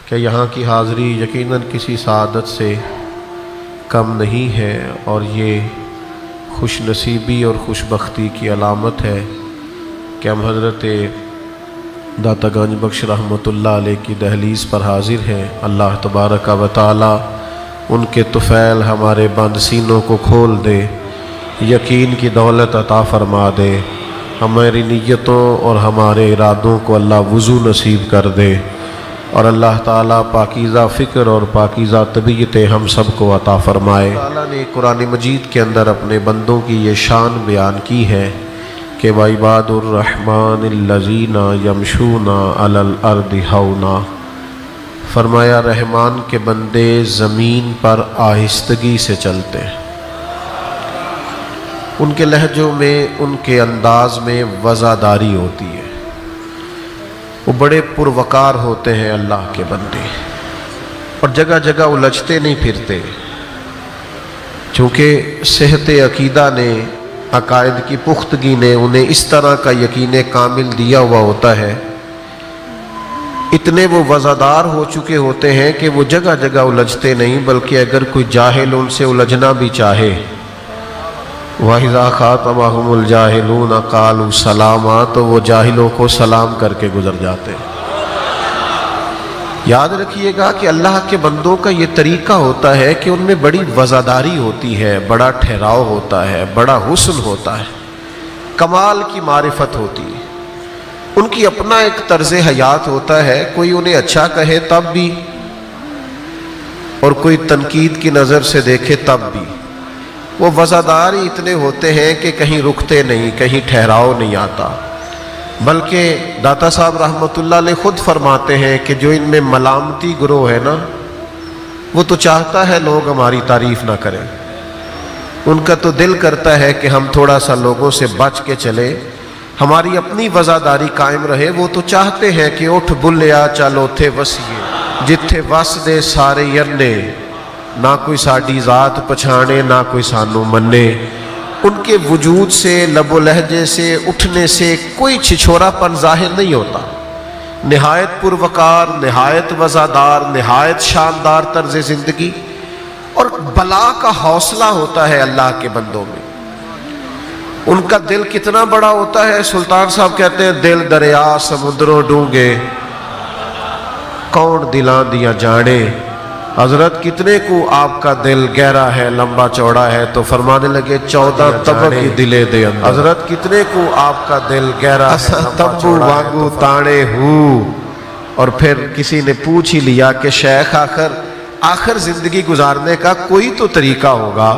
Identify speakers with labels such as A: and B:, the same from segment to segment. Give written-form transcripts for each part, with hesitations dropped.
A: کہ یہاں کی حاضری یقیناً کسی سعادت سے کم نہیں ہے، اور یہ خوش نصیبی اور خوش بختی کی علامت ہے کہ ہم حضرت داتا گنج بخش رحمۃ اللہ علیہ کی دہلیز پر حاضر ہیں۔ اللہ تبارک و تعالی ان کے طفیل ہمارے بند سینوں کو کھول دے، یقین کی دولت عطا فرما دے، ہماری نیتوں اور ہمارے ارادوں کو اللہ وضو نصیب کر دے، اور اللہ تعالیٰ پاکیزہ فکر اور پاکیزہ طبیعت ہم سب کو عطا فرمائے۔ اللہ تعالیٰ نے قرآن مجید کے اندر اپنے بندوں کی یہ شان بیان کی ہے کہ وَعِبَادُ الرَّحْمَٰنِ الَّذِينَ يَمْشُونَ عَلَى الْأَرْضِ هَوْنًا، فرمایا رحمان کے بندے زمین پر آہستگی سے چلتے ہیں، ان کے لہجوں میں، ان کے انداز میں وزاداری ہوتی ہے، وہ بڑے پروقار ہوتے ہیں اللہ کے بندے، اور جگہ جگہ الجھتے نہیں پھرتے، چونکہ صحت عقیدہ نے، عقائد کی پختگی نے انہیں اس طرح کا یقین کامل دیا ہوا ہوتا ہے، اتنے وہ وزادار ہو چکے ہوتے ہیں کہ وہ جگہ جگہ الجھتے نہیں، بلکہ اگر کوئی جاہل ان سے الجھنا بھی چاہے، وَإِذَا خَاطَبَهُمُ الْجَاهِلُونَ قَالُوا سَلَامًا، تو وہ جاہلوں کو سلام کر کے گزر جاتے ہیں۔ یاد رکھیے گا کہ اللہ کے بندوں کا یہ طریقہ ہوتا ہے کہ ان میں بڑی وزاداری ہوتی ہے، بڑا ٹھہراؤ ہوتا ہے، بڑا حسن ہوتا ہے، کمال کی معرفت ہوتی ہے، ان کی اپنا ایک طرز حیات ہوتا ہے، کوئی انہیں اچھا کہے تب بھی، اور کوئی تنقید کی نظر سے دیکھے تب بھی، وہ وزادار ہی اتنے ہوتے ہیں کہ کہیں رکتے نہیں، کہیں ٹھہراؤ نہیں آتا، بلکہ داتا صاحب رحمۃ اللہ علیہ خود فرماتے ہیں کہ جو ان میں ملامتی گروہ ہے نا، وہ تو چاہتا ہے لوگ ہماری تعریف نہ کریں، ان کا تو دل کرتا ہے کہ ہم تھوڑا سا لوگوں سے بچ کے چلے، ہماری اپنی وزاداری قائم رہے، وہ تو چاہتے ہیں کہ اٹھ بلیا چل اوتھے وسیے، جتھے وس دے سارے یرنے، نہ کوئی ساڈی ذات پچھانے نہ کوئی سانو منے، ان کے وجود سے، لب و لہجے سے، اٹھنے سے کوئی چھچھورا پن ظاہر نہیں ہوتا، نہایت پروقار، نہایت وزادار، نہایت شاندار طرز زندگی، اور بلا کا حوصلہ ہوتا ہے اللہ کے بندوں میں، ان کا دل کتنا بڑا ہوتا ہے۔ سلطان صاحب کہتے ہیں دل دریا سمندروں ڈونگے، کون دلاں دیا جانے، حضرت کتنے کو آپ کا دل گہرا ہے، لمبا چوڑا ہے، تو فرمانے لگے 14 طبق کی دلے دے اندر، حضرت کتنے کو آپ کا دل گہرا ہے، تبو وانگو تانے ہوں، اور پھر کسی نے پوچھ ہی لیا کہ شیخ آخر زندگی گزارنے کا کوئی تو طریقہ ہوگا،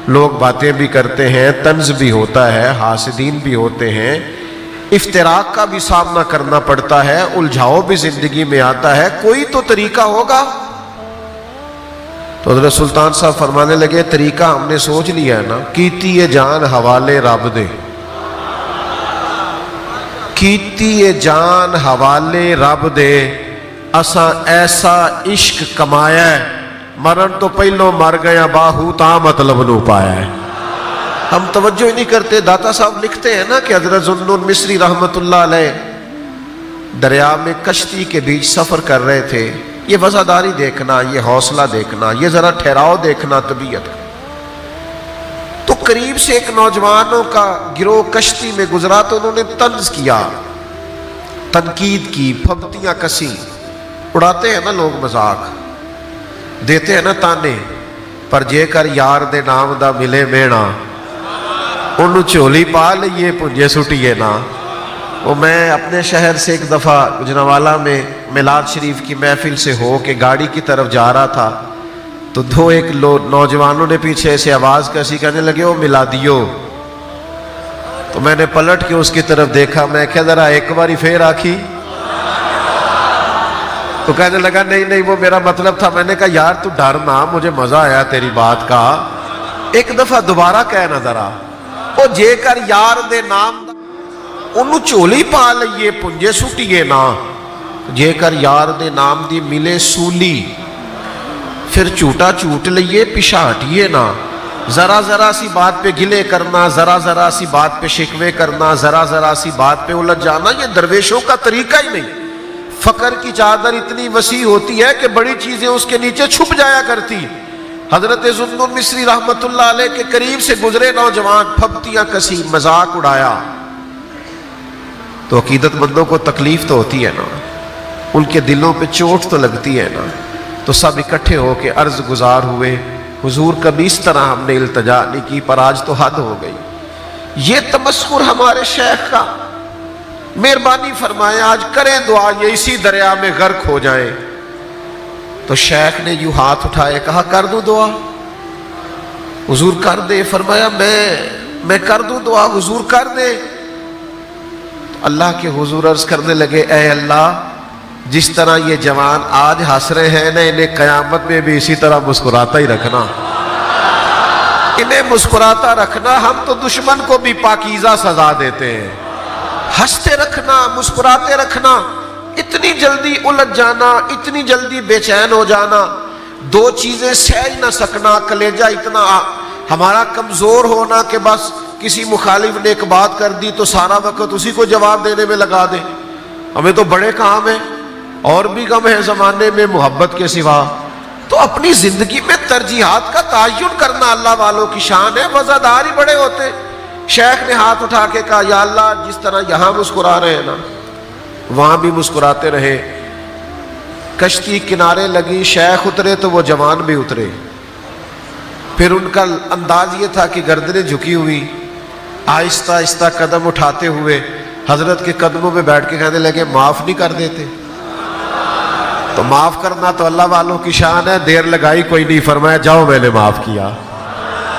A: لوگ باتیں بھی کرتے ہیں، طنز بھی ہوتا ہے، حاسدین بھی ہوتے ہیں، افتراق کا بھی سامنا کرنا پڑتا ہے، الجھاؤ بھی زندگی میں آتا ہے، کوئی تو طریقہ ہوگا۔ تو حضرت سلطان صاحب فرمانے لگے طریقہ ہم نے سوچ لیا ہے نا، کیتی جان حوالے رب دے، کیتی جان حوالے رب دے، اساں ایسا عشق کمایا ہے، مرن تو پہلو مر گیا باہو تا مطلب نو پایا ہے۔ ہم توجہ ہی نہیں کرتے۔ داتا صاحب لکھتے ہیں نا کہ حضرت ذوالنون مصری رحمت اللہ علیہ دریا میں کشتی کے بیچ سفر کر رہے تھے، یہ وزاداری دیکھنا، یہ حوصلہ دیکھنا، یہ ذرا ٹھہراؤ دیکھنا طبیعت کا، تو قریب سے ایک نوجوانوں کا گروہ کشتی میں گزرا تو انہوں نے طنز کیا، تنقید کی، پھبتیاں کسی، اڑاتے ہیں نا لوگ مذاق، دیتے ہیں نا تانے، پر جے کر یار دے نام دا ملے مینا، انہوں چولی پا لئیے پنجے سٹیے نا۔ وہ میں اپنے شہر سے ایک دفعہ گجرانوالہ میں میلاد شریف کی محفل سے ہو کے گاڑی کی طرف جا رہا تھا، تو دو ایک نوجوانوں نے پیچھے سے آواز کیسی کہنے لگے وہ میلادیو، تو میں نے پلٹ کے اس کی طرف دیکھا، میں کہا ذرا ایک باری پھر آکھی، تو کہنے لگا نہیں وہ میرا مطلب تھا۔ میں نے کہا یار تو ڈرنا، مجھے مزہ آیا تیری بات کا، ایک دفعہ دوبارہ کہنا ذرا، وہ جے کر یار دے نام انہوں چولی پا لئیے پنجے سٹیے نا، جے کر یار دے نام دی ملے سولی، پھر چوٹا چوٹ لئیے پیشا ہٹیے نا، ذرا ذرا سی بات پہ گلے کرنا، ذرا ذرا سی بات پہ شکوے کرنا، ذرا ذرا سی بات پہ الجھ جانا، یہ درویشوں کا طریقہ ہی نہیں۔ فقر کی چادر اتنی وسیع ہوتی ہے کہ بڑی چیزیں اس کے نیچے چھپ جایا کرتی. حضرت ذوالنون مصری رحمت اللہ علیہ کے قریب سے گزرے نوجوان، پھبتیاں کسی، مذاق اڑایا. تو عقیدت مندوں کو تکلیف تو ہوتی ہے نا، ان کے دلوں پہ چوٹ تو لگتی ہے نا. تو سب اکٹھے ہو کے عرض گزار ہوئے، حضور کبھی اس طرح ہم نے التجا نہیں کی، پر آج تو حد ہو گئی. یہ تمسخر ہمارے شیخ کا، مہربانی فرمائیں آج کریں دعا یہ اسی دریا میں غرق ہو جائیں. تو شیخ نے یوں ہاتھ اٹھائے، کہا کر دوں دعا؟ حضور کر دے. فرمایا میں کر دوں دعا؟ حضور کر دے. اللہ کے حضور عرض کرنے لگے، اے اللہ جس طرح یہ جوان آج ہنس رہے ہیں نا، انہیں قیامت میں بھی اسی طرح مسکراتا ہی رکھنا، انہیں مسکراتا رکھنا. ہم تو دشمن کو بھی پاکیزہ سزا دیتے ہیں. ہنستے رکھنا، مسکراتے رکھنا. اتنی جلدی الجھ جانا، اتنی جلدی بے چین ہو جانا، دو چیزیں سہ ہی نہ سکنا، کلیجہ اتنا ہمارا کمزور ہونا کہ بس کسی مخالف نے ایک بات کر دی تو سارا وقت اسی کو جواب دینے میں لگا دے. ہمیں تو بڑے کام ہیں، اور بھی کم ہے زمانے میں محبت کے سوا. تو اپنی زندگی میں ترجیحات کا تعین کرنا اللہ والوں کی شان ہے. وزادار ہی بڑے ہوتے. شیخ نے ہاتھ اٹھا کے کہا، یا اللہ جس طرح یہاں مسکرا رہے ہیں نا، وہاں بھی مسکراتے رہے. کشتی کنارے لگی، شیخ اترے تو وہ جوان بھی اترے. پھر ان کا انداز یہ تھا کہ گردنیں جھکی ہوئی، آہستہ آہستہ قدم اٹھاتے ہوئے حضرت کے قدموں میں بیٹھ کے کہنے لگے، معاف نہیں کر دیتے؟ تو معاف کرنا تو اللہ والوں کی شان ہے. دیر لگائی کوئی نہیں، فرمایا جاؤ میں نے معاف کیا.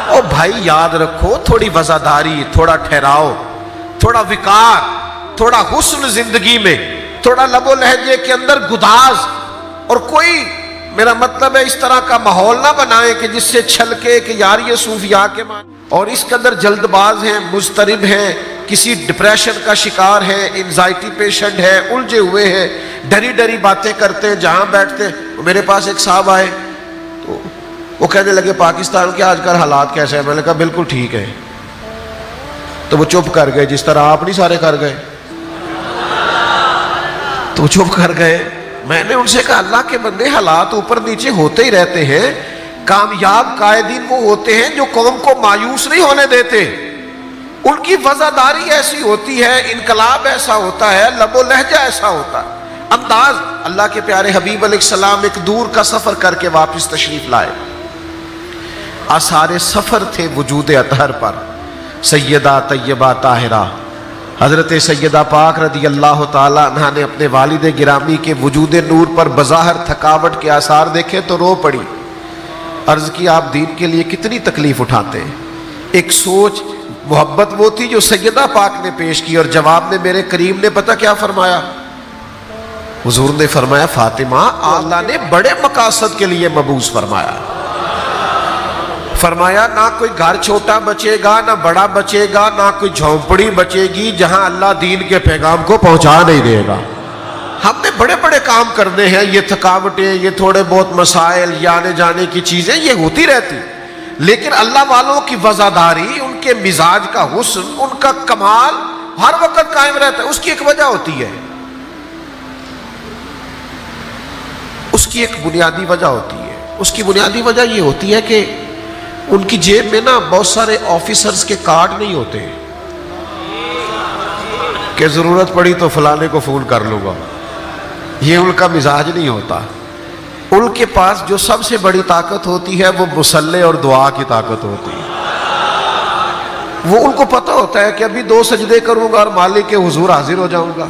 A: او بھائی یاد رکھو، تھوڑی وزاداری، تھوڑا ٹھہراؤ، تھوڑا وقار، تھوڑا حسن زندگی میں، تھوڑا لب و لہجے کے اندر گداز. اور کوئی، میرا مطلب ہے اس طرح کا ماحول نہ بنائیں کہ جس سے چھلکے کہ یار یہ صوفیاء کے مان، اور اس کے اندر جلد باز ہیں، مضطرب ہیں، کسی ڈپریشن کا شکار ہے، انزائٹی پیشنٹ ہے، الجھے ہوئے ہیں، ڈری ڈری باتیں کرتے ہیں. جہاں بیٹھتے ہیں، میرے پاس ایک صاحب آئے تو وہ کہنے لگے پاکستان کے آج کل حالات کیسے ہیں؟ میں نے کہا بالکل ٹھیک ہے. تو وہ چپ کر گئے، جس طرح آپ نہیں سارے کر گئے. تو وہ چپ کر گئے. میں نے ان سے کہا اللہ کے بندے، حالات اوپر نیچے ہوتے ہی رہتے ہیں. کامیاب قائدین وہ ہوتے ہیں جو قوم کو مایوس نہیں ہونے دیتے. ان کی وزاداری ایسی ہوتی ہے، انقلاب ایسا ہوتا ہے، لب و لہجہ ایسا ہوتا ہے، انداز. اللہ کے پیارے حبیب علیہ السلام ایک دور کا سفر کر کے واپس تشریف لائے. آثار سفر تھے وجود اطہر پر. سیدہ طیبہ طاہرہ حضرت سیدہ پاک رضی اللہ تعالی عنہ نے اپنے والد گرامی کے وجود نور پر بظاہر تھکاوٹ کے آثار دیکھے تو رو پڑی. عرض کی آپ دین کے لیے کتنی تکلیف اٹھاتے ہیں. ایک سوچ محبت وہ تھی جو سیدہ پاک نے پیش کی، اور جواب میں میرے کریم نے پتہ کیا فرمایا؟ حضور نے فرمایا فاطمہ اللہ نے بڑے مقاصد کے لیے مبعوث فرمایا. فرمایا نہ کوئی گھر چھوٹا بچے گا، نہ بڑا بچے گا، نہ کوئی جھونپڑی بچے گی جہاں اللہ دین کے پیغام کو پہنچا نہیں دے گا. ہم نے بڑے بڑے کام کرنے ہیں، یہ تھکاوٹیں، یہ تھوڑے بہت مسائل، یہ آنے جانے کی چیزیں یہ ہوتی رہتی، لیکن اللہ والوں کی وزاداری، ان کے مزاج کا حسن، ان کا کمال ہر وقت قائم رہتا ہے. اس کی ایک وجہ ہوتی ہے، اس کی ایک بنیادی وجہ ہوتی ہے. اس کی بنیادی وجہ یہ ہوتی ہے کہ ان کی جیب میں نا بہت سارے آفیسرز کے کارڈ نہیں ہوتے کہ ضرورت پڑی تو فلانے کو فون کر لوں گا. یہ ان کا مزاج نہیں ہوتا. ان کے پاس جو سب سے بڑی طاقت ہوتی ہے وہ مصلح اور دعا کی طاقت ہوتی ہے. وہ ان کو پتہ ہوتا ہے کہ ابھی 2 سجدے کروں گا اور مالک کے حضور حاضر ہو جاؤں گا.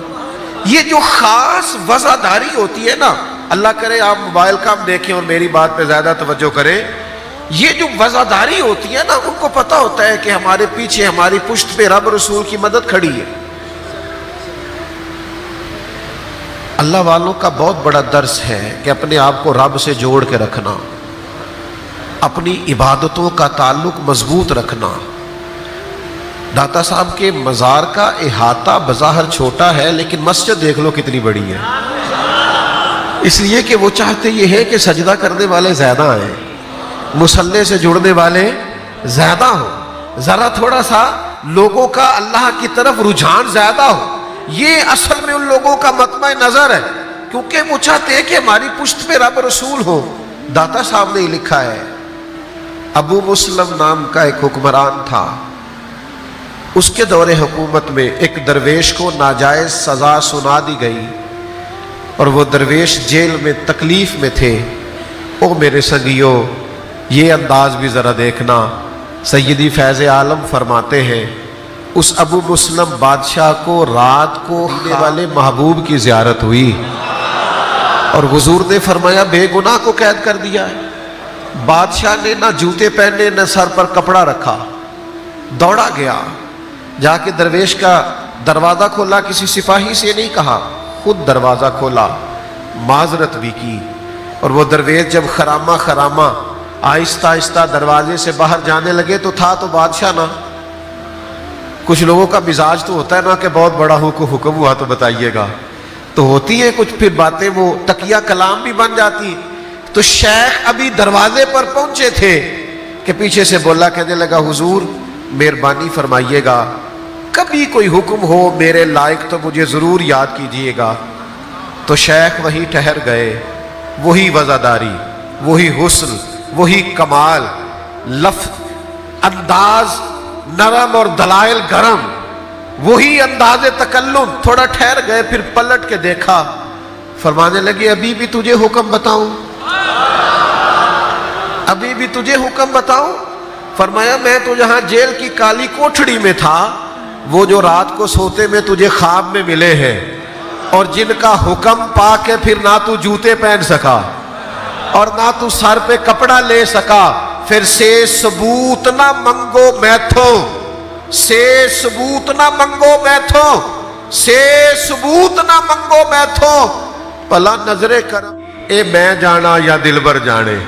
A: یہ جو خاص وزاداری ہوتی ہے نا، اللہ کرے آپ موبائل کام دیکھیں اور میری بات پہ زیادہ توجہ کریں. یہ جو وزاداری ہوتی ہے نا، ان کو پتہ ہوتا ہے کہ ہمارے پیچھے، ہماری پشت پہ رب رسول کی مدد کھڑی ہے. اللہ والوں کا بہت بڑا درس ہے کہ اپنے آپ کو رب سے جوڑ کے رکھنا، اپنی عبادتوں کا تعلق مضبوط رکھنا. داتا صاحب کے مزار کا احاطہ بظاہر چھوٹا ہے، لیکن مسجد دیکھ لو کتنی بڑی ہے. اس لیے کہ وہ چاہتے یہ ہے کہ سجدہ کرنے والے زیادہ ہیں، مصلے سے جڑنے والے زیادہ ہو، ذرا تھوڑا سا لوگوں کا اللہ کی طرف رجحان زیادہ ہو. یہ اصل میں ان لوگوں کا مطمع نظر ہے. کیونکہ وہ چاہتے ہیں کہ ہماری پشت پہ رب رسول ہو. داتا صاحب نے ہی لکھا ہے. ابو مسلم نام کا ایک حکمران تھا. اس کے دور حکومت میں ایک درویش کو ناجائز سزا سنا دی گئی اور وہ درویش جیل میں تکلیف میں تھے. او میرے سنگیو، یہ انداز بھی ذرا دیکھنا. سیدی فیض عالم فرماتے ہیں اس ابو مسلم بادشاہ کو رات کو آنے والے محبوب کی زیارت ہوئی اور حضور نے فرمایا بے گناہ کو قید کر دیا ہے. بادشاہ نے نہ جوتے پہنے نہ سر پر کپڑا رکھا، دوڑا گیا، جا کے درویش کا دروازہ کھولا. کسی سپاہی سے نہیں کہا، خود دروازہ کھولا، معذرت بھی کی. اور وہ درویش جب خرامہ خرامہ آہستہ آہستہ دروازے سے باہر جانے لگے تو تھا تو بادشاہ نہ. کچھ لوگوں کا مزاج تو ہوتا ہے نا کہ بہت بڑا حکم ہوا تو بتائیے گا، تو ہوتی ہے کچھ پھر باتیں وہ تقیہ کلام بھی بن جاتی. تو شیخ ابھی دروازے پر پہنچے تھے کہ پیچھے سے بولا، کہنے لگا حضور مہربانی فرمائیے گا، کبھی کوئی حکم ہو میرے لائق تو مجھے ضرور یاد کیجیے گا. تو شیخ وہی ٹھہر گئے. وہی وزاداری، وہی حسن، وہی کمال، لفظ انداز نرم اور دلائل گرم، وہی انداز تکلم. تھوڑا ٹھہر گئے، پھر پلٹ کے دیکھا، فرمانے لگے ابھی بھی تجھے حکم بتاؤں، ابھی بھی تجھے حکم بتاؤں. فرمایا میں تو جہاں جیل کی کالی کوٹھڑی میں تھا، وہ جو رات کو سوتے میں تجھے خواب میں ملے ہیں اور جن کا حکم پا کے پھر نہ تو جوتے پہن سکا اور نہ تو سر پہ کپڑا لے سکا، پھر سے ثبوت نہ منگو میتھوں، سے ثبوت نہ منگو میتھوں، سے ثبوت نہ منگو میتھوں. پلا نظر کرم اے میں جانا یا دلبر جانے،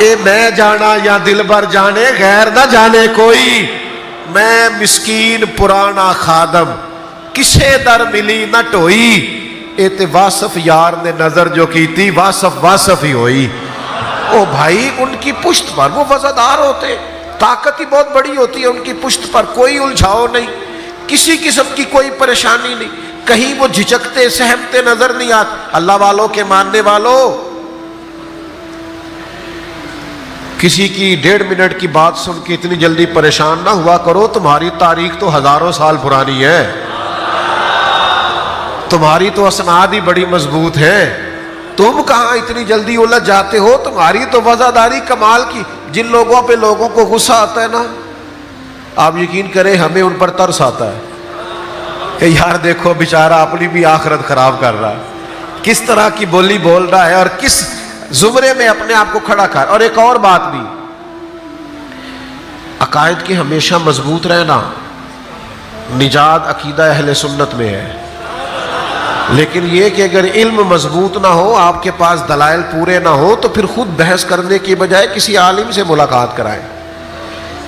A: اے میں جانا یا دلبر جانے، غیر نہ جانے کوئی. میں مسکین پرانا خادم، کسے در ملی نہ ٹوئی. اے تے واصف یار نے نظر جو کی تھی، واصف ہی ہوئی. او بھائی ان کی پشت پر وہ وزادار ہوتے، طاقت ہی بہت بڑی ہوتی ہے ان کی پشت پر. کوئی الجھاؤ نہیں، کسی قسم کی کوئی پریشانی نہیں، کہیں وہ جھجکتے سہمتے نظر نہیں آتے. اللہ والوں کے ماننے والوں، کسی کی 1.5 منٹ کی بات سن کے اتنی جلدی پریشان نہ ہوا کرو. تمہاری تاریخ تو ہزاروں سال پرانی ہے، تمہاری تو اسناد ہی بڑی مضبوط ہے. تم کہاں اتنی جلدی الجھ جاتے ہو؟ تمہاری تو وزاداری کمال کی. جن لوگوں پہ لوگوں کو غصہ آتا ہے نا، آپ یقین کریں ہمیں ان پر ترس آتا ہے کہ یار دیکھو بیچارہ اپنی بھی آخرت خراب کر رہا ہے، کس طرح کی بولی بول رہا ہے اور کس زمرے میں اپنے آپ کو کھڑا کر. اور ایک اور بات بھی، عقائد کے ہمیشہ مضبوط رہنا، نجات عقیدہ اہل سنت میں ہے. لیکن یہ کہ اگر علم مضبوط نہ ہو، آپ کے پاس دلائل پورے نہ ہو، تو پھر خود بحث کرنے کی بجائے کسی عالم سے ملاقات کرائیں،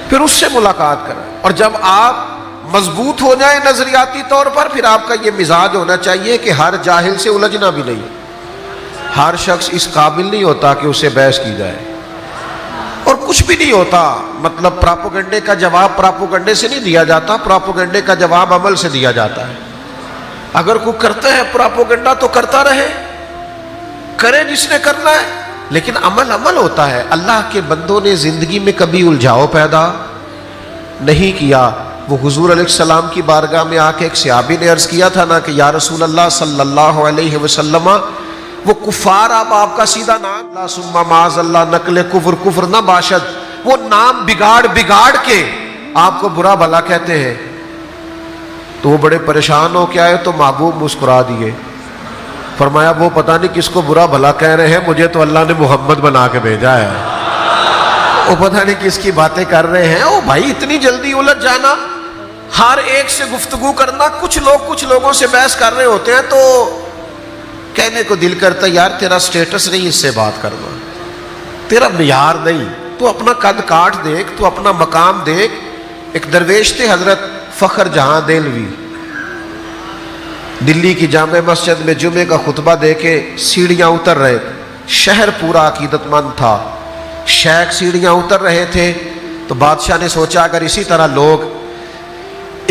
A: پھر اس سے ملاقات کرائیں. اور جب آپ مضبوط ہو جائیں نظریاتی طور پر، پھر آپ کا یہ مزاج ہونا چاہیے کہ ہر جاہل سے الجھنا بھی نہیں. ہر شخص اس قابل نہیں ہوتا کہ اسے بحث کی جائے، اور کچھ بھی نہیں ہوتا. مطلب پراپوگنڈے کا جواب پراپوگنڈے سے نہیں دیا جاتا، پراپوگنڈے کا جواب عمل سے دیا جاتا ہے. اگر کوئی کرتا ہے پراپوگنڈا تو کرتا رہے، کرے جس نے کرنا ہے، لیکن عمل ہوتا ہے. اللہ کے بندوں نے زندگی میں کبھی الجھاؤ پیدا نہیں کیا. وہ حضور علیہ السلام کی بارگاہ میں آ کے ایک صحابی نے عرض کیا تھا نا کہ یا رسول اللہ صلی اللہ علیہ وسلم، وہ کفار آپ کا سیدھا نام لا ثم معاذ اللہ نقل کفر نہ باشد، وہ نام بگاڑ کے آپ کو برا بھلا کہتے ہیں. تو وہ بڑے پریشان ہو کے آئے تو محبوب مسکرا دیے. فرمایا وہ پتہ نہیں کس کو برا بھلا کہہ رہے ہیں، مجھے تو اللہ نے محمد بنا کے بھیجا ہے. وہ پتہ نہیں کس کی باتیں کر رہے ہیں. او بھائی اتنی جلدی الجھ جانا، ہر ایک سے گفتگو کرنا. کچھ لوگوں سے بحث کر رہے ہوتے ہیں تو کہنے کو دل کرتا یار تیرا سٹیٹس نہیں اس سے بات کرنا، تیرا معیار نہیں، تو اپنا قد کاٹ دیکھ، تو اپنا مقام دیکھ. ایک درویش تھے حضرت فخر جہاں دہلوی، دلی کی جامع مسجد میں جمعے کا خطبہ دے کے سیڑھیاں اتر رہے تھے. شہر پورا عقیدت مند تھا. شیخ سیڑھیاں اتر رہے تھے تو بادشاہ نے سوچا اگر اسی طرح لوگ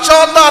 A: 14